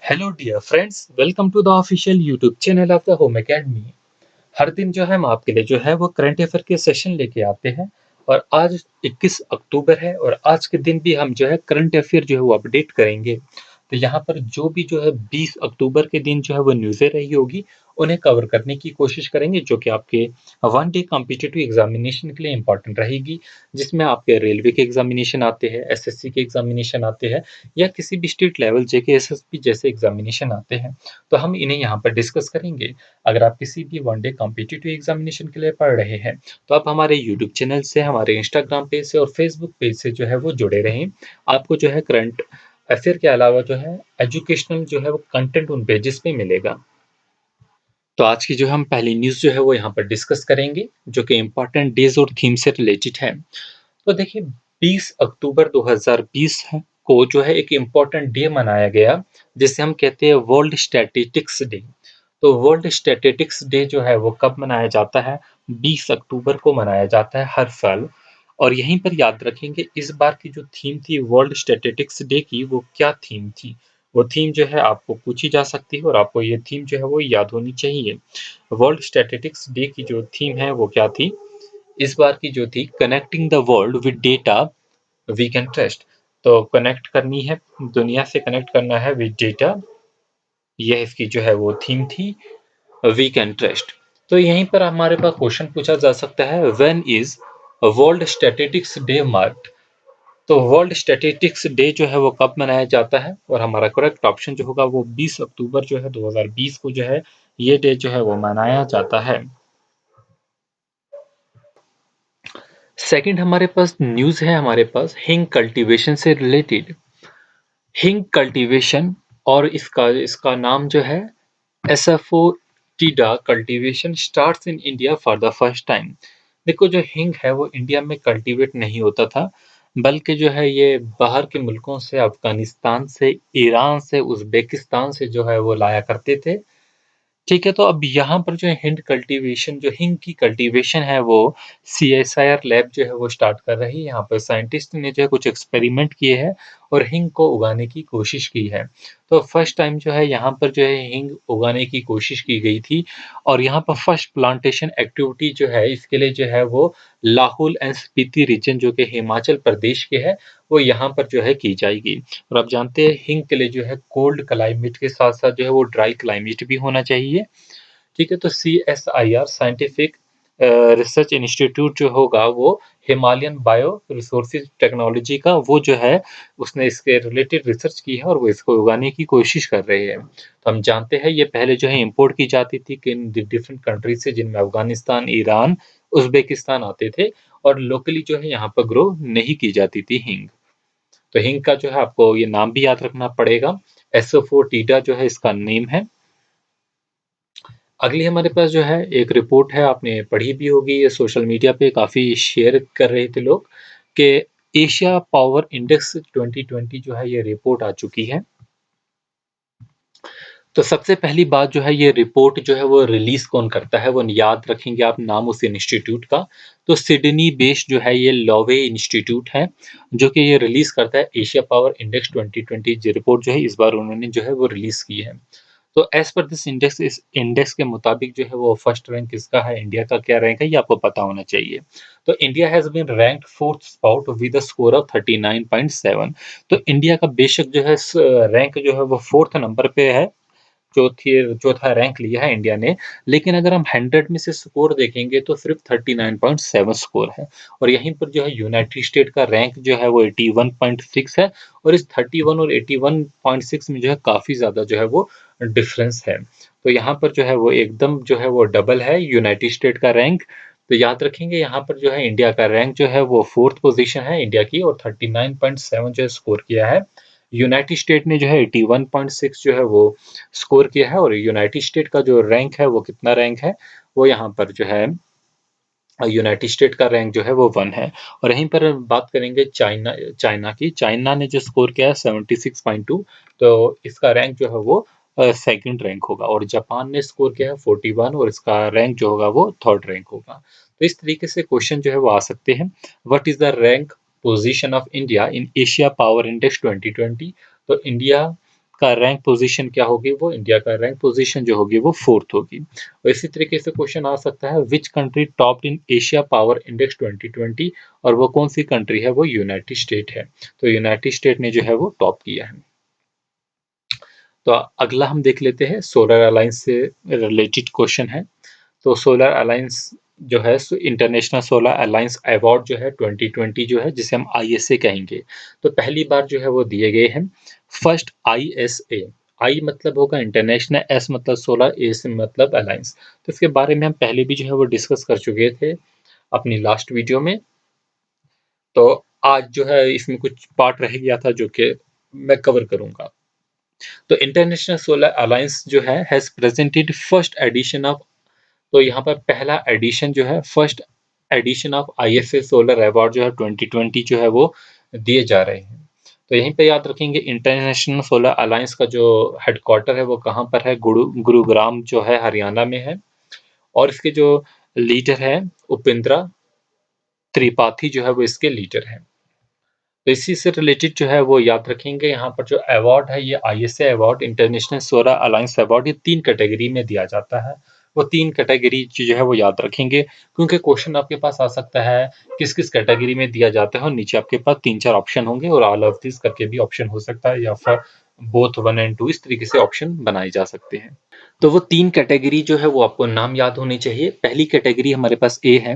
Hello dear friends, welcome to the official YouTube channel of the home academy. हर दिन जो है हम आपके लिए जो है वो करंट अफेयर के सेशन लेके आते हैं। और आज 21 अक्टूबर है और आज के दिन भी हम जो है करंट अफेयर जो है वो अपडेट करेंगे। तो यहाँ पर जो भी जो है 20 अक्टूबर के दिन जो है वो न्यूज़ें रही होगी उन्हें कवर करने की कोशिश करेंगे, जो कि आपके वन डे कॉम्पिटिटिव एग्जामिनेशन के लिए इंपॉर्टेंट रहेगी। जिसमें आपके रेलवे के एग्जामिनेशन आते हैं, एसएससी के एग्जामिनेशन आते हैं या किसी भी स्टेट लेवल जेके एसएसबी जैसे एग्जामिनेशन आते हैं। तो हम इन्हें यहाँ पर डिस्कस करेंगे। अगर आप किसी भी वन डे कॉम्पिटिटिव एग्जामिनेशन के लिए पढ़ रहे हैं तो आप हमारे यूट्यूब चैनल से, हमारे इंस्टाग्राम पेज से और फेसबुक पेज से जो है वो जुड़े रहें। आपको जो है करंट अफेयर के अलावा जो है एजुकेशनल जो है वो कंटेंट उन पेजेस पे मिलेगा। तो आज की जो हम पहली न्यूज़ जो है वो यहाँ पर डिस्कस करेंगे, जो कि इम्पोर्टेंट डेज और थीम से रिलेटेड है। तो देखिए, 20 अक्टूबर 2020 को जो है एक इम्पोर्टेंट डे मनाया गया, जिसे हम कहते हैं वर्ल्ड स्टैटिस्टिक्स डे। तो वर्ल्ड स्टैटिस्टिक्स डे जो है वो कब मनाया जाता है? 20 अक्टूबर को मनाया जाता है हर साल। और यहीं पर याद रखेंगे, इस बार की जो थीम थी वर्ल्ड स्टैटिस्टिक्स डे की, वो क्या थीम थी? वो थीम जो है आपको पूछी जा सकती है और आपको ये थीम जो है वो याद होनी चाहिए। वर्ल्ड स्टैटिस्टिक्स डे की जो थीम है वो क्या थी? इस बार की जो थी, connecting the world with data we can trust. तो कनेक्ट करनी है, दुनिया से कनेक्ट करना है विद डेटा, यह इसकी जो है वो थीम थी, वी कैन ट्रस्ट। तो यहीं पर हमारे पास क्वेश्चन पूछा जा सकता है, when is world statistics day marked? तो वर्ल्ड स्टैटिस्टिक्स डे जो है वो कब मनाया जाता है? और हमारा करेक्ट ऑप्शन जो होगा वो 20 अक्टूबर जो है 2020 को जो है ये डे जो है वो मनाया जाता है। सेकंड हमारे पास न्यूज़ है, हमारे पास हिंग कल्टीवेशन से रिलेटेड। हिंग कल्टीवेशन और इसका इसका नाम जो है asafoetida cultivation starts in India for the first time. देखो, जो हिंग है वो इंडिया में कल्टीवेट नहीं होता था, बल्कि जो है ये बाहर के मुल्कों से, अफगानिस्तान से, ईरान से, उज़्बेकिस्तान से जो है वो लाया करते थे। ठीक है, तो अब यहाँ पर जो है हिंड कल्टीवेशन, जो हिंग की कल्टीवेशन है वो सीएसआईआर लैब जो है वो स्टार्ट कर रही है। यहाँ पर साइंटिस्ट ने जो है कुछ एक्सपेरिमेंट किए हैं और हिंग को उगाने की कोशिश की है। तो फर्स्ट टाइम जो है यहाँ पर जो है हिंग उगाने की कोशिश की गई थी। और यहाँ पर फर्स्ट प्लांटेशन एक्टिविटी जो है इसके लिए जो है वो लाहौल एंड स्पीति रीजन, जो कि हिमाचल प्रदेश के है, वो यहाँ पर जो है की जाएगी। और आप जानते हैं हिंग के लिए जो है कोल्ड क्लाइमेट के साथ साथ जो है वो ड्राई क्लाइमेट भी होना चाहिए। ठीक है, तो सीएसआईआर साइंटिफिक रिसर्च इंस्टीट्यूट जो होगा वो हिमालयन बायो रिसोर्सेज टेक्नोलॉजी का, वो जो है उसने इसके रिलेटेड रिसर्च की है और वो इसको उगाने की कोशिश कर रहे हैं। तो हम जानते हैं ये पहले जो है इंपोर्ट की जाती थी किन डिफरेंट कंट्रीज से, जिनमें अफगानिस्तान, ईरान, उज्बेकिस्तान आते थे। और लोकली जो है यहाँ पर ग्रो नहीं की जाती थी हिंग। तो हिंग का जो है आपको ये नाम भी याद रखना पड़ेगा, एसोफोटीडा जो है इसका नेम है। अगली हमारे पास जो है एक रिपोर्ट है, आपने पढ़ी भी होगी, ये सोशल मीडिया पे काफ़ी शेयर कर रहे थे लोग, कि एशिया पावर इंडेक्स 2020 जो है ये रिपोर्ट आ चुकी है। तो सबसे पहली बात जो है, ये रिपोर्ट जो है वो रिलीज़ कौन करता है, वो याद रखेंगे आप नाम उस इंस्टीट्यूट का। तो सिडनी बेस्ड जो है ये लॉवे इंस्टीट्यूट है, जो कि ये रिलीज़ करता है एशिया पावर इंडेक्स 2020। जो रिपोर्ट जो है इस बार उन्होंने जो है वो रिलीज़ की है। तो एज़ पर दिस इंडेक्स, इस इंडेक्स के मुताबिक जो है वो फर्स्ट रैंक किसका है, इंडिया का क्या रैंक है, ये आपको पता होना चाहिए। तो India has been ranked 4th spot with a score of 39.7। तो इंडिया का बेशक जो है रैंक जो है वो 4th नंबर पे है, चौथी चौथा रैंक लिया है इंडिया ने। लेकिन अगर हम 100 में से स्कोर देखेंगे तो सिर्फ 39.7 स्कोर है। और यहीं पर जो है यूनाइटेड स्टेट का रैंक जो है वो 81.6 है। और इस 31 और 81.6 में जो है काफ़ी ज़्यादा जो है वो डिफरेंस है। तो यहाँ पर जो है वो एकदम जो है वो डबल है यूनाइटेड स्टेट का रैंक। तो याद रखेंगे, यहाँ पर जो है इंडिया का रैंक जो है वो 4th पोजीशन है इंडिया की, और 39.7 जो है स्कोर किया है। यूनाइटेड स्टेट ने जो है 81.6 जो है वो स्कोर किया है। और यूनाइटेड स्टेट का जो रैंक है वो कितना रैंक है, वो यहाँ पर जो है यूनाइटेड स्टेट का रैंक जो है वो 1 है। और यहीं पर बात करेंगे चाइना चाइना की। चाइना ने जो स्कोर किया है 76.2, तो इसका रैंक जो है वो सेकंड रैंक होगा। और जापान ने स्कोर किया है 41 और इसका रैंक जो होगा वो थर्ड रैंक होगा। तो इस तरीके से क्वेश्चन जो है वो आ सकते हैं, what is the rank position of India in Asia power index 2020। तो इंडिया का रैंक पोजीशन क्या होगी, वो इंडिया का रैंक पोजीशन जो होगी वो 4th होगी। और इसी तरीके से क्वेश्चन आ सकता है, which country topped in Asia power index 2020, और वो कौन सी कंट्री है, वो यूनाइटेड स्टेट है। तो यूनाइटेड स्टेट ने जो है वो टॉप किया है। तो अगला हम देख लेते हैं, सोलर अलायंस से रिलेटेड क्वेश्चन है। तो सोलर अलायंस जो है, इंटरनेशनल सोलर अलायंस अवार्ड जो है 2020 जो है, जिसे हम ISA कहेंगे, तो पहली बार जो है वो दिए गए हैं। फर्स्ट ISA, आई मतलब होगा इंटरनेशनल, एस मतलब सोलर, ए से मतलब अलायंस। तो इसके बारे में हम पहले भी जो है वो डिस्कस कर चुके थे अपनी लास्ट वीडियो में। तो आज जो है इसमें कुछ पार्ट रह गया था जो कि मैं कवर करूंगा। तो इंटरनेशनल सोलर अलायंस जो है has presented first edition of, तो यहाँ पर पहला एडिशन जो है, first edition of ISA solar award जो है 2020 जो है वो दिए जा रहे हैं। तो यहीं पे याद रखेंगे, इंटरनेशनल सोलर अलायंस का जो हेडक्वार्टर है वो कहाँ पर है, गुरुग्राम जो है हरियाणा में है। और इसके जो लीडर है उपेंद्रा त्रिपाठी जो है वो इसके लीडर हैं। तो इसी से रिलेटेड जो है वो याद रखेंगे, यहाँ पर जो अवार्ड है ये ISA award, international solar alliance award, ये 3 कैटेगरी में दिया जाता है। वो 3 कैटेगरी जो है वो याद रखेंगे, क्योंकि क्वेश्चन आपके पास आ सकता है किस किस कैटेगरी में दिया जाता है, और नीचे आपके पास 3-4 ऑप्शन होंगे, और ऑल ऑफ दिस करके भी ऑप्शन हो सकता है, या फिर बोथ 1 एंड 2, इस तरीके से ऑप्शन बनाए जा सकते हैं। तो वो 3 कैटेगरी जो है वो आपको नाम याद होने चाहिए। पहली कैटेगरी हमारे पास ए है,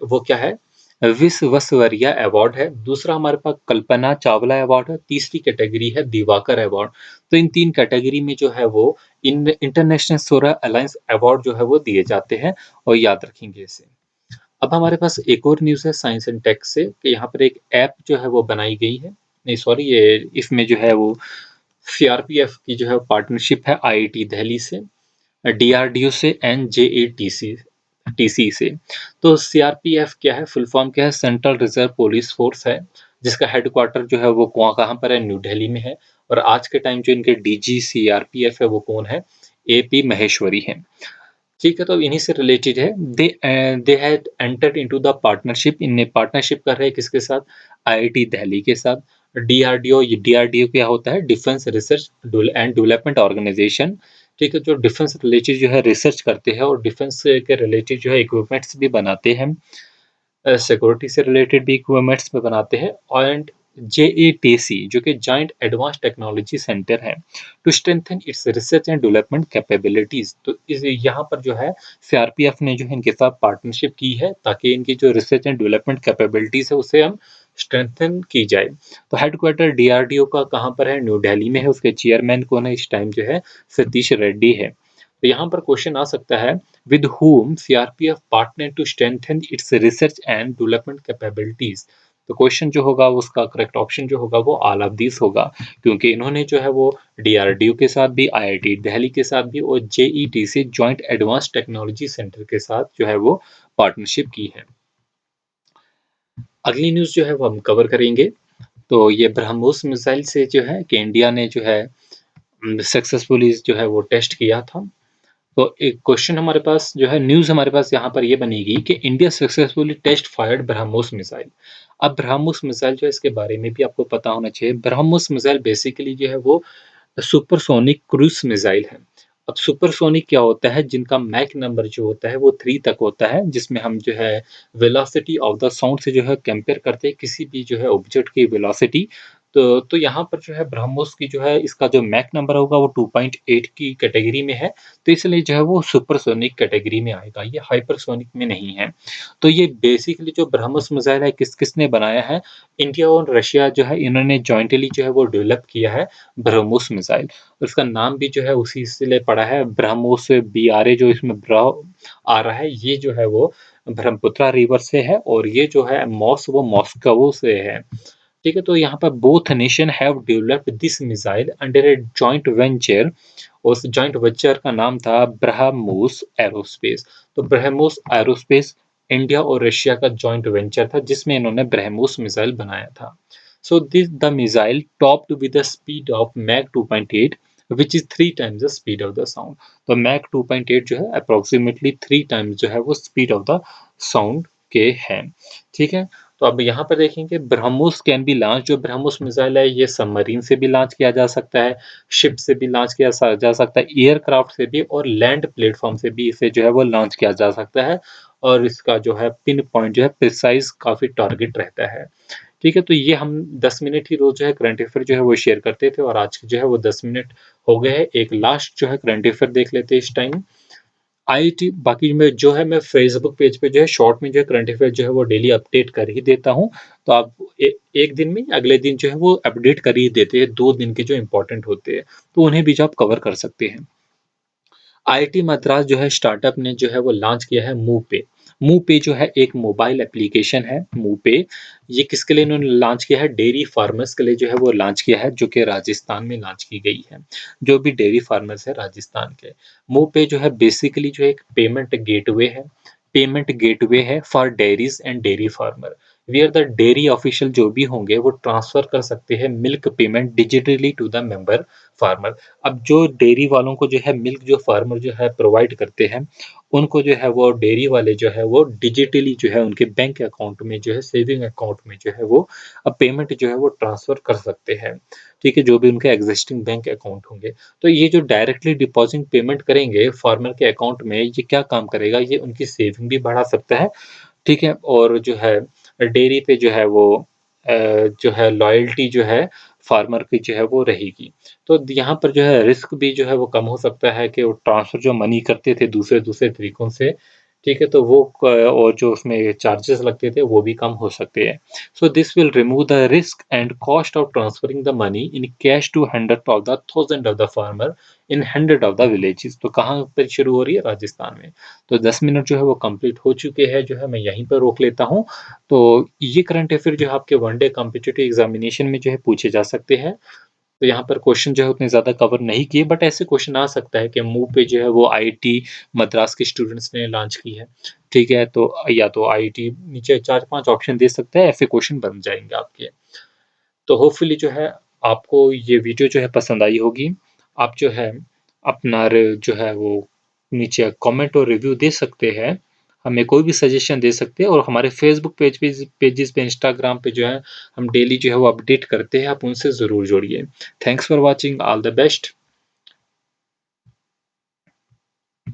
वो क्या है, विश्वसर्या अवार्ड है। दूसरा हमारे पास कल्पना चावला अवार्ड है। तीसरी कैटेगरी है दिवाकर अवार्ड। तो इन 3 कैटेगरी में जो है वो in international solar alliance award जो है वो दिए जाते हैं, और याद रखेंगे इसे। अब हमारे पास एक और न्यूज़ है साइंस एंड टेक से, कि यहाँ पर एक ऐप जो है वो बनाई गई है, नहीं सॉरी, ये इसमें जो है वो CRPF की जो है पार्टनरशिप है IIT दिल्ली से, DRDO से एंड JATC से। तो CRPF क्या है, फुल फॉर्म क्या है, सेंट्रल रिजर्व पुलिस फोर्स है, जिसका हेडक्वार्टर जो है वो कहाँ पर है, न्यू दिल्ली में है। और आज के टाइम जो इनके DG CRPF है वो कौन है, AP महेश्वरी है। ठीक है, तो इन्हीं से रिलेटेड है। They had entered into the partnership, इनने पार्टनरशिप कर रहे हैं किसके साथ, IIT दिल्ली के साथ। DRDO, ये DRDO क्या होता है, defence research and development organisation. ठीक है, जो डिफेंस रिलेटेड जो है रिसर्च करते हैं, और डिफेंस के रिलेटेड जो है इक्विपमेंट्स भी बनाते हैं, सिक्योरिटी से रिलेटेड भी इक्विपमेंट्स में बनाते हैं। एंड JATC जो कि जॉइंट एडवांस टेक्नोलॉजी सेंटर है, to strengthen its research and development capabilities. तो इस यहाँ पर जो है CRPF ने जो है इनके साथ पार्टनरशिप की है, ताकि इनकी जो रिसर्च एंड डेवलपमेंट कैपेबिलिटीज है उसे हम स्ट्रेंथन की जाए। तो हेडक्वार्टर DRDO का कहाँ पर है, न्यू दिल्ली में है। उसके चेयरमैन कौन है इस टाइम, जो है सतीश रेड्डी है। तो यहाँ पर क्वेश्चन आ सकता है, with whom CRPF partnered to strengthen its research and development capabilities। तो क्वेश्चन जो होगा उसका करेक्ट ऑप्शन जो होगा वो ऑल ऑफ दिस होगा, क्योंकि इन्होंने जो है वो DRDO के साथ भी, IIT दिल्ली के साथ भी, और JETC joint advance technology centre के साथ जो है वो पार्टनरशिप की है। अगली न्यूज़ जो है वो हम कवर करेंगे। तो ये ब्रह्मोस मिसाइल से जो है कि इंडिया ने जो है सक्सेसफुली जो है वो टेस्ट किया था। तो एक क्वेश्चन हमारे पास जो है, न्यूज़ हमारे पास यहाँ पर ये बनेगी कि India successfully test fired BrahMos missile. अब ब्रह्मोस मिसाइल जो है इसके बारे में भी आपको पता होना चाहिए। ब्रह्मोस मिसाइल बेसिकली जो है वो सुपरसोनिक क्रूज मिसाइल है। अब सुपरसोनिक क्या होता है, जिनका मैक नंबर जो होता है वो 3 तक होता है, जिसमें हम जो है वेलोसिटी ऑफ द साउंड से जो है कंपेयर करते हैं किसी भी जो है ऑब्जेक्ट की वेलोसिटी। तो यहाँ पर जो है ब्रह्मोस की जो है इसका जो मैक नंबर होगा वो 2.8 की कैटेगरी में है, तो इसलिए जो है वो सुपरसोनिक कैटेगरी में आएगा, ये हाइपरसोनिक में नहीं है। तो ये बेसिकली जो ब्रह्मोस मिसाइल है किसने बनाया है, इंडिया और रशिया जो है इन्होंने जॉइंटली जो है वो डेवलप किया है ब्रह्मोस मिसाइल। उसका नाम भी जो है उसी इसलिए पड़ा है ब्रह्मोस, BRA जो इसमें ब्र आ रहा है, ये जो है वो ब्रह्मपुत्रा रिवर से है, और ये जो है मॉस वो मॉस्को से है। ठीक है, तो यहाँ पर both nation have developed this missile under a joint venture. उस जॉइंट वेंचर का नाम था ब्रह्मोस एरोस्पेस। तो ब्रह्मोस एरोस्पेस इंडिया और रशिया का जॉइंट वेंचर था, जिसमें इन्होंने ब्रह्मोस मिसाइल बनाया था। So this the missile topped with the speed of mach 2.8 which is 3 times the speed of the sound। तो मैक 2.8 जो है अप्रोक्सीमेटली 3 टाइम्स जो है वो स्पीड ऑफ द साउंड के हैं। ठीक है, तो अब यहाँ पर देखेंगे ब्रह्मोस कैन बी लॉन्च। जो ब्रह्मोस मिसाइल है ये सबमरीन से भी लॉन्च किया जा सकता है, शिप से भी लॉन्च किया जा सकता है, एयरक्राफ्ट से भी और लैंड प्लेटफॉर्म से भी इसे जो है वो लॉन्च किया जा सकता है। और इसका जो है पिन पॉइंट जो है प्रिसाइज काफ़ी टारगेट रहता है। ठीक है, तो ये हम 10 मिनट ही रोज़ जो है करंट अफेयर जो है वो शेयर करते थे और आज के जो है वो 10 मिनट हो गए हैं। एक लास्ट जो है करंट अफेयर देख लेते हैं इस टाइम। आईटी बाकी में जो है मैं फ़ेसबुक पेज पे जो है शॉर्ट में जो है करंट अफेयर जो है वो डेली अपडेट कर ही देता हूँ। तो आप एक दिन में अगले दिन जो है वो अपडेट कर ही देते हैं, 2 दिन के जो इम्पोर्टेंट होते हैं, तो उन्हें भी जो आप कवर कर सकते हैं। आईआईटी मद्रास जो है स्टार्टअप ने जो है वो लॉन्च किया है मूव पे। मूव पे जो है एक मोबाइल एप्लीकेशन है मूव पे। ये किसके लिए इन्होंने लॉन्च किया है? डेयरी फार्मर्स के लिए जो है वो लॉन्च किया है, जो कि राजस्थान में लॉन्च की गई है। जो भी डेयरी फार्मर्स है राजस्थान के। मूव पे जो है बेसिकली जो एक पेमेंट गेटवे है। पेमेंट गेटवे है for dairies and dairy farmer. Where the dairy official जो भी होंगे वो ट्रांसफर कर सकते हैं milk payment digitally to the member farmer. अब जो डेयरी वालों को जो है मिल्क जो फार्मर जो है प्रोवाइड करते हैं, उनको जो है वो डेयरी वाले जो है वो डिजिटली जो है उनके बैंक अकाउंट में जो है सेविंग अकाउंट में जो है वो अब पेमेंट जो है वो ट्रांसफ़र कर सकते हैं। ठीक है? जो भी उनके एक्जिस्टिंग बैंक अकाउंट होंगे। तो ये जो डायरेक्टली डिपॉज़िट पेमेंट करेंगे फार्मर के अकाउंट में, ये क्या काम करेगा? ये उनकी सेविंग भी बढ़ा सकता है। ठीक है? और जो है डेयरी पे जो है वो जो है लॉयल्टी जो है फार्मर की जो है वो रहेगी। तो यहाँ पर जो है रिस्क भी जो है वो कम हो सकता है कि वो ट्रांसफ़र जो मनी करते थे दूसरे-दूसरे तरीकों से, ठीक है? तो वो क और जो उसमें चार्जेस लगते थे वो भी कम हो सकते हैं। So this will remove the risk and cost of transferring the money in cash to hundred of the thousand of the farmer in hundred of the villages। तो कहाँ पर शुरू हो रही है? राजस्थान में। तो 10 मिनट जो है वो कंप्लीट हो चुके हैं, जो है मैं यहीं पर रोक लेता हूँ। तो ये करंट अफेयर जो है आपके वन डे कॉम्पिटिटिव एग्ज़ामिनेशन में जो है पूछे जा सकते हैं। तो यहाँ पर क्वेश्चन जो है उतने ज़्यादा कवर नहीं किए, बट ऐसे क्वेश्चन आ सकता है कि मूव पे जो है वो आईआईटी मद्रास के स्टूडेंट्स ने लॉन्च की है। ठीक है? तो या तो आईआईटी नीचे 4-5 ऑप्शन दे सकता है, ऐसे क्वेश्चन बन जाएँगे आपके। तो होपफुली जो है आपको ये वीडियो जो है पसंद आई होगी। आप जो है अपना जो है वो नीचे कमेंट और रिव्यू दे सकते हैं। हमें कोई भी सजेशन दे सकते हैं और हमारे फेसबुक पेजेस पे, इंस्टाग्राम पे जो है हम डेली जो है वो अपडेट करते हैं, आप उनसे ज़रूर जुड़िए। Thanks for watching, all the best.